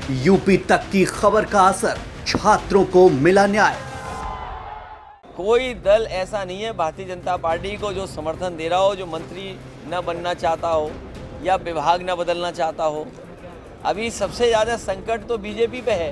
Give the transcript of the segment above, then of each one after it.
UP तक की खबर का असर, छात्रों को मिला न्याय। कोई दल ऐसा नहीं है भारतीय जनता पार्टी को जो समर्थन दे रहा हो, जो मंत्री न बनना चाहता हो या विभाग न बदलना चाहता हो। अभी सबसे ज़्यादा संकट तो बीजेपी पे है,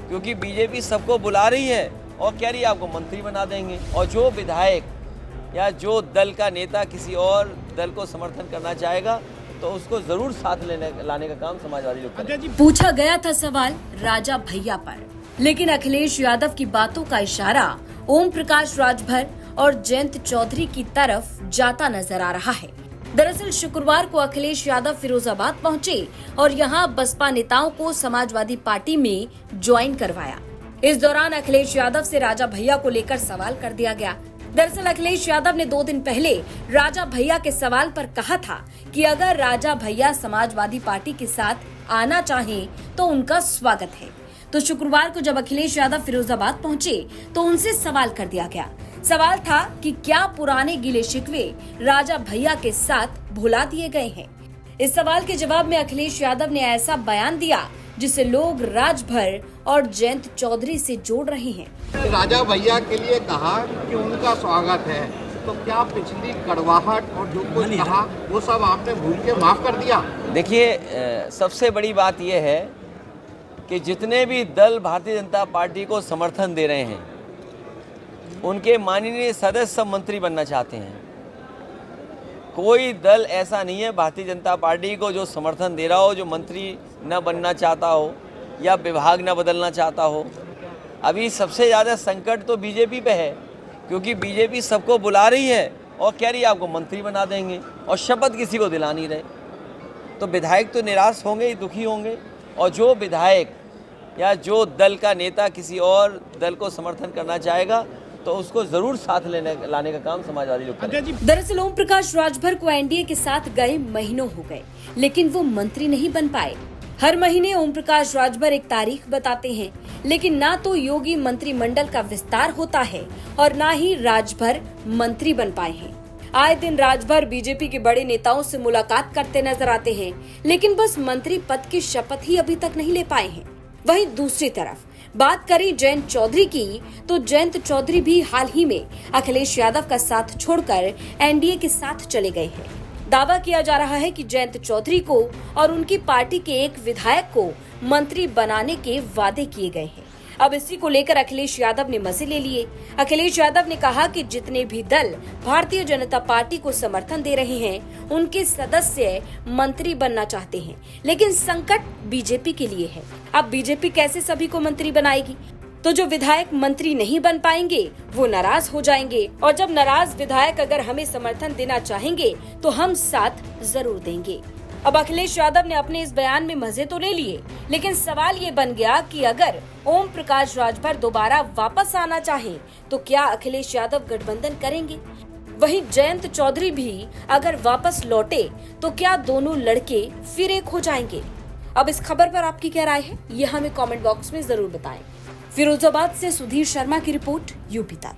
क्योंकि बीजेपी सबको बुला रही है और कह रही है आपको मंत्री बना देंगे, और जो विधायक या जो दल का नेता किसी और दल को समर्थन करना चाहेगा तो उसको जरूर साथ लाने का काम समाजवादी लोग करेंगे। पूछा गया था सवाल राजा भैया पर, लेकिन अखिलेश यादव की बातों का इशारा ओम प्रकाश राजभर और जयंत चौधरी की तरफ जाता नजर आ रहा है। दरअसल शुक्रवार को अखिलेश यादव फिरोजाबाद पहुंचे और यहां बसपा नेताओं को समाजवादी पार्टी में ज्वाइन करवाया। इस दौरान अखिलेश यादव से राजा भैया को लेकर सवाल कर दिया गया। दरअसल अखिलेश यादव ने 2 दिन पहले राजा भैया के सवाल पर कहा था कि अगर राजा भैया समाजवादी पार्टी के साथ आना चाहें तो उनका स्वागत है। तो शुक्रवार को जब अखिलेश यादव फिरोजाबाद पहुंचे तो उनसे सवाल कर दिया गया। सवाल था कि क्या पुराने गिले शिकवे राजा भैया के साथ भुला दिए गए हैं। इस सवाल के जवाब में अखिलेश यादव ने ऐसा बयान दिया जिसे लोग राजभर और जयंत चौधरी से जोड़ रहे हैं। राजा भैया के लिए कहा कि उनका स्वागत है, तो क्या पिछली कड़वाहट और जो कुछ कहा वो सब आपने भूल के माफ कर दिया? देखिए, सबसे बड़ी बात यह है कि जितने भी दल भारतीय जनता पार्टी को समर्थन दे रहे हैं उनके माननीय सदस्य सब मंत्री बनना चाहते हैं। कोई दल ऐसा नहीं है भारतीय जनता पार्टी को जो समर्थन दे रहा हो, जो मंत्री न बनना चाहता हो या विभाग न बदलना चाहता हो। अभी सबसे ज़्यादा संकट तो बीजेपी पे है, क्योंकि बीजेपी सबको बुला रही है और कह रही है आपको मंत्री बना देंगे, और शपथ किसी को दिला नहीं रहे। तो विधायक तो निराश होंगे ही, दुखी होंगे, और जो विधायक या जो दल का नेता किसी और दल को समर्थन करना चाहेगा तो उसको जरूर साथ लाने का काम समाजवादी लोग करेंगे। दरअसल ओम प्रकाश राजभर को एनडीए के साथ गए महीनों हो गए, लेकिन वो मंत्री नहीं बन पाए। हर महीने ओम प्रकाश राजभर एक तारीख बताते हैं, लेकिन ना तो योगी मंत्रिमंडल का विस्तार होता है और ना ही राजभर मंत्री बन पाए हैं। आए दिन राजभर बीजेपी के बड़े नेताओं से मुलाकात करते नजर आते हैं, लेकिन बस मंत्री पद की शपथ ही अभी तक नहीं ले पाए हैं। वहीं दूसरी तरफ बात करें जयंत चौधरी की, तो जयंत चौधरी भी हाल ही में अखिलेश यादव का साथ छोड़कर एनडीए के साथ चले गए हैं। दावा किया जा रहा है कि जयंत चौधरी को और उनकी पार्टी के एक विधायक को मंत्री बनाने के वादे किए गए हैं। अब इसी को लेकर अखिलेश यादव ने मजे ले लिए। अखिलेश यादव ने कहा कि जितने भी दल भारतीय जनता पार्टी को समर्थन दे रहे हैं उनके सदस्य मंत्री बनना चाहते हैं, लेकिन संकट बीजेपी के लिए है। अब बीजेपी कैसे सभी को मंत्री बनाएगी? तो जो विधायक मंत्री नहीं बन पाएंगे वो नाराज हो जाएंगे, और जब नाराज विधायक अगर हमें समर्थन देना चाहेंगे तो हम साथ जरूर देंगे। अब अखिलेश यादव ने अपने इस बयान में मजे तो ले लिए, लेकिन सवाल ये बन गया कि अगर ओम प्रकाश राजभर दोबारा वापस आना चाहें तो क्या अखिलेश यादव गठबंधन करेंगे? वहीं जयंत चौधरी भी अगर वापस लौटे तो क्या दोनों लड़के फिर एक हो जाएंगे? अब इस खबर पर आपकी क्या राय है, ये हमें कमेंट बॉक्स में जरूर बताएं। फिरोजाबाद से सुधीर शर्मा की रिपोर्ट, यूपी तक।